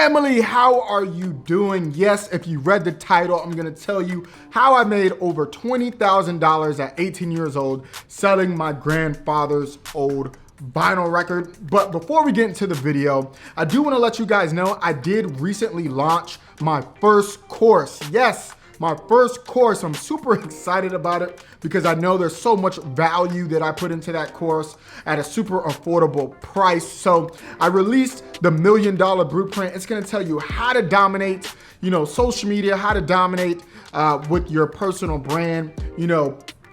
Family, how are you doing? Yes, if you read the title, I'm gonna tell you how I made over $20,000 at 18 years old selling my grandfather's old vinyl record. But before we get into the video, I do wanna let you guys know I did recently launch my first course. Yes, my first course. I'm super excited about it because I know there's so much value that I put into that course at a super affordable price. So I released the $1 Million Blueprint. It's gonna tell you how to dominate, social media, how to dominate with your personal brand,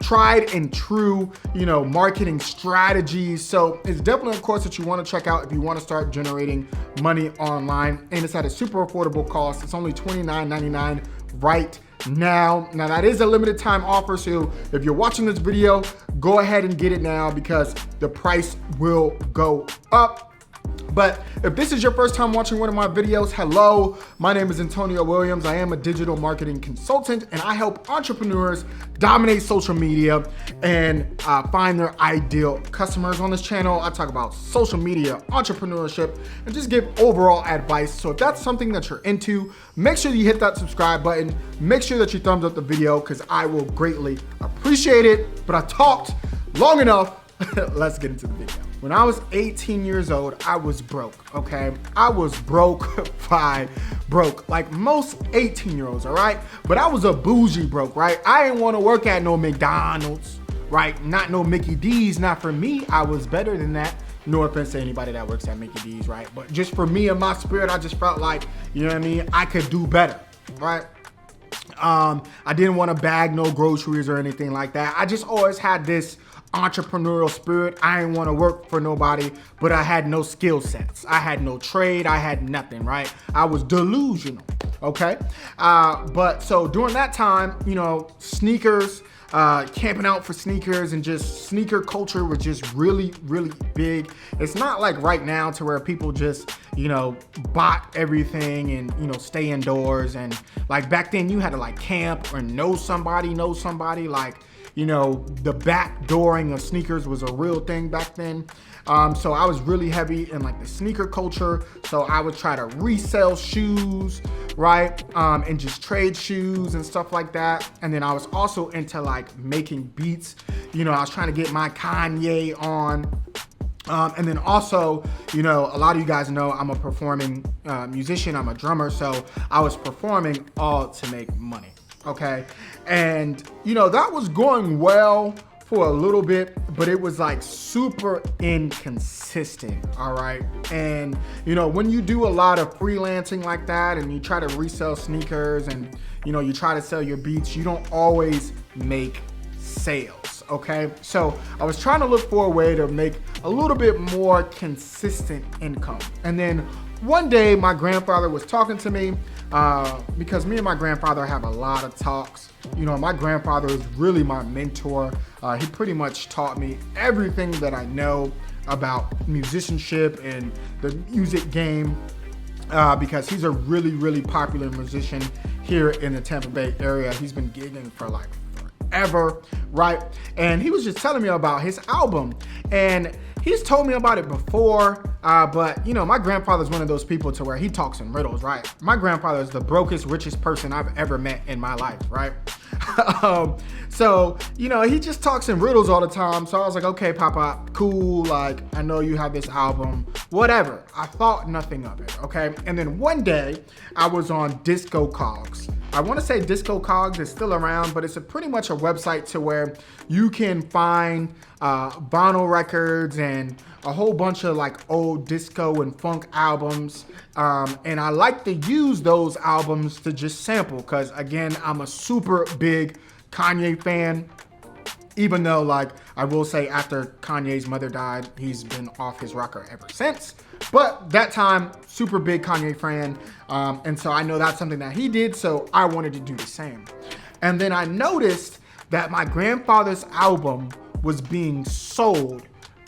tried and true, marketing strategies. So it's definitely a course that you want to check out if you want to start generating money online. And it's at a super affordable cost. It's only $29.99 right now. Now that is a limited time offer. So if you're watching this video, go ahead and get it now because the price will go up. But if this is your first time watching one of my videos, hello, my name is Antonio Williams. I am a digital marketing consultant and I help entrepreneurs dominate social media and find their ideal customers. On this channel, I talk about social media, entrepreneurship, and just give overall advice. So if that's something that you're into, make sure you hit that subscribe button. Make sure that you thumbs up the video because I will greatly appreciate it. But I talked long enough. Let's get into the video. When I was 18 years old, I was broke, okay? I was broke like most 18-year-olds, all right? But I was a bougie broke, right? I didn't want to work at no McDonald's, right? Not no Mickey D's. Not for me, I was better than that. No offense to anybody that works at Mickey D's, right? But just for me and my spirit, I just felt like, I could do better, right? I didn't want to bag no groceries or anything like that. I just always had this entrepreneurial spirit. I didn't want to work for nobody, but I had no skill sets. I had no trade. I had nothing, right? I was delusional, okay? But so during that time, sneakers, camping out for sneakers and just sneaker culture was just really, really big. It's not like right now to where people just, bought everything and, stay indoors. And like back then you had to like camp or know somebody, like, the backdooring of sneakers was a real thing back then. So I was really heavy in like the sneaker culture. So I would try to resell shoes, right? And just trade shoes and stuff like that. And then I was also into like making beats. I was trying to get my Kanye on. And then also, a lot of you guys know I'm a performing musician. I'm a drummer. So I was performing all to make money. Okay. And, that was going well for a little bit, but it was like super inconsistent. All right. And, when you do a lot of freelancing like that and you try to resell sneakers and, you try to sell your beats, you don't always make sales. Okay. So I was trying to look for a way to make a little bit more consistent income. And then one day my grandfather was talking to me because me and my grandfather have a lot of talks. My grandfather is really my mentor. He pretty much taught me everything that I know about musicianship and the music game because he's a really, really popular musician here in the Tampa Bay area. He's been gigging for like forever, right? And he was just telling me about his album. And he's told me about it before, but my grandfather's one of those people to where he talks in riddles, right? My grandfather is the brokest, richest person I've ever met in my life, right? So, he just talks in riddles all the time. So I was like, okay, Papa, cool. Like, I know you have this album, whatever. I thought nothing of it, okay? And then one day I was on Cogs. I want to say Cogs is still around, but it's pretty much a website to where you can find vinyl records and a whole bunch of like old disco and funk albums. And I like to use those albums to just sample because, again, I'm a super big Kanye fan. Even though, like, I will say after Kanye's mother died, he's been off his rocker ever since. But that time, super big Kanye fan. And so I know that's something that he did, so I wanted to do the same. And then I noticed that my grandfather's album was being sold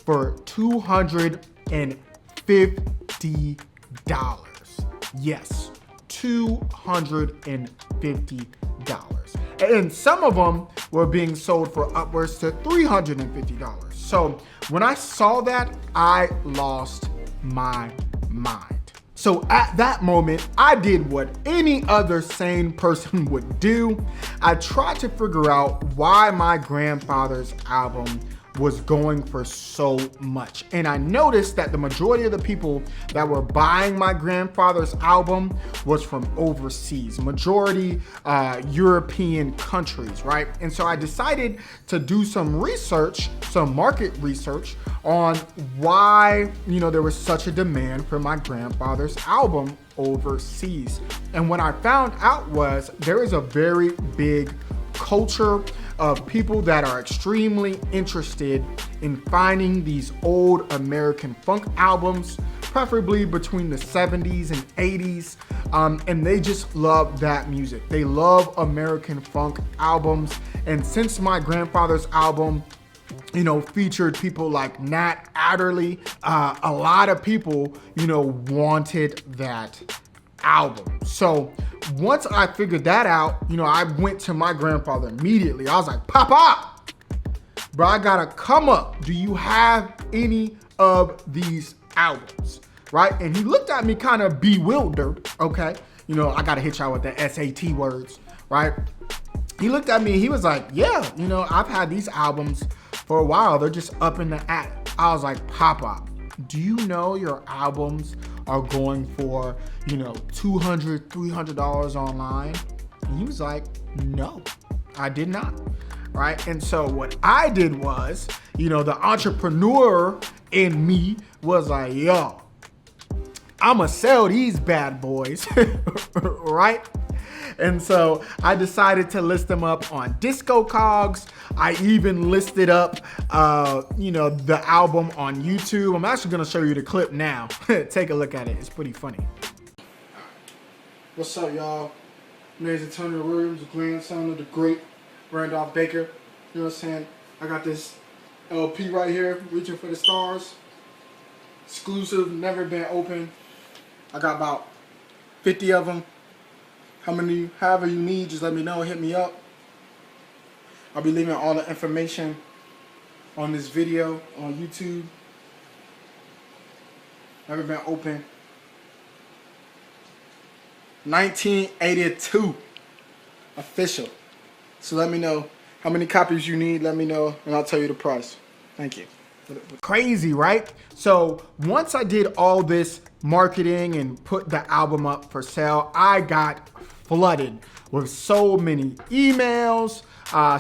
for $250. Yes, $250. And some of them were being sold for upwards to $350. So when I saw that, I lost my mind. So at that moment, I did what any other sane person would do. I tried to figure out why my grandfather's album was going for so much. And I noticed that the majority of the people that were buying my grandfather's album was from overseas, majority European countries, right? And so I decided to do some research, some market research on why, there was such a demand for my grandfather's album overseas. And what I found out was there is a very big culture of people that are extremely interested in finding these old American funk albums, preferably between the 70s and 80s, and they just love that music. They love American funk albums. And since my grandfather's album featured people like Nat Adderley, a lot of people, wanted that album. So once I figured that out, I went to my grandfather immediately. I was like, Papa, bro, I gotta come up. Do you have any of these albums? Right? And he looked at me kind of bewildered. Okay. I gotta hit y'all with the SAT words, right? He looked at me, he was like, yeah, I've had these albums for a while. They're just up in the attic. I was like, Papa, do you know your albums are going for, $200, $300 online? And he was like, no, I did not. Right? And so what I did was, the entrepreneur in me was like, yo, I'ma sell these bad boys, right? And so I decided to list them up on Cogs. I even listed up, the album on YouTube. I'm actually gonna show you the clip now. Take a look at it. It's pretty funny. What's up, y'all? My name is Antonio Williams, the grandson of the great Randolph Baker. You know what I'm saying? I got this LP right here, Reaching for the Stars. Exclusive, never been open. I got about 50 of them. However you need, just let me know, hit me up. I'll be leaving all the information on this video on YouTube. Never been open. 1982 official. So let me know how many copies you need. Let me know and I'll tell you the price. Thank you. Crazy, right? So once I did all this marketing and put the album up for sale, I got flooded with so many emails,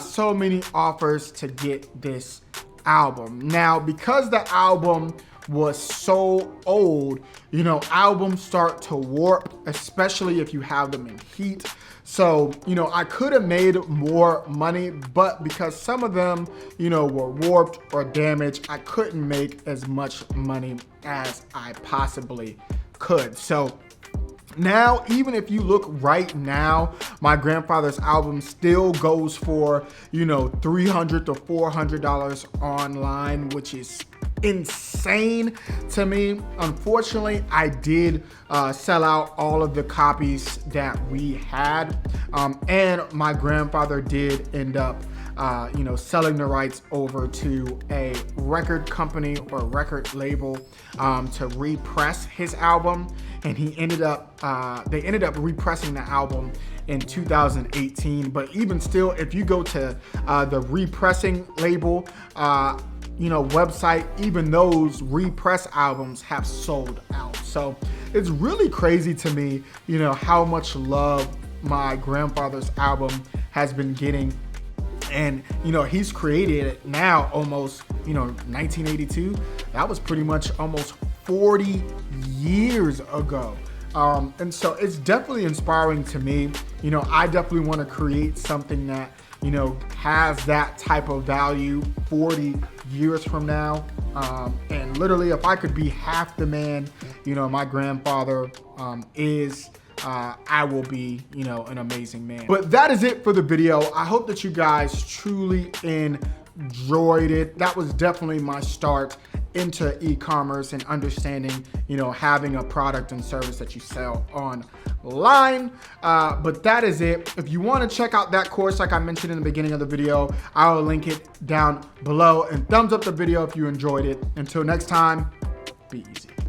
so many offers to get this album. Now, because the album was so old, albums start to warp, especially if you have them in heat. So, I could have made more money, but because some of them, were warped or damaged, I couldn't make as much money as I possibly could. So now, even if you look right now, my grandfather's album still goes for, $300 to $400 online, which is insane to me. Unfortunately, I did sell out all of the copies that we had, and my grandfather did end up selling the rights over to a record company or record label to repress his album, and they ended up repressing the album in 2018. But even still, if you go to the repressing label website, even those repress albums have sold out. So it's really crazy to me, how much love my grandfather's album has been getting. And, he's created it now almost, 1982. That was pretty much almost 40 years ago. And so it's definitely inspiring to me. I definitely want to create something that, has that type of value 40 years from now. And literally, if I could be half the man, my grandfather is, I will be, an amazing man. But that is it for the video. I hope that you guys truly enjoyed it. That was definitely my start into e-commerce and understanding, having a product and service that you sell online. But that is it. If you want to check out that course, like I mentioned in the beginning of the video, I will link it down below, and thumbs up the video if you enjoyed it. Until next time, be easy.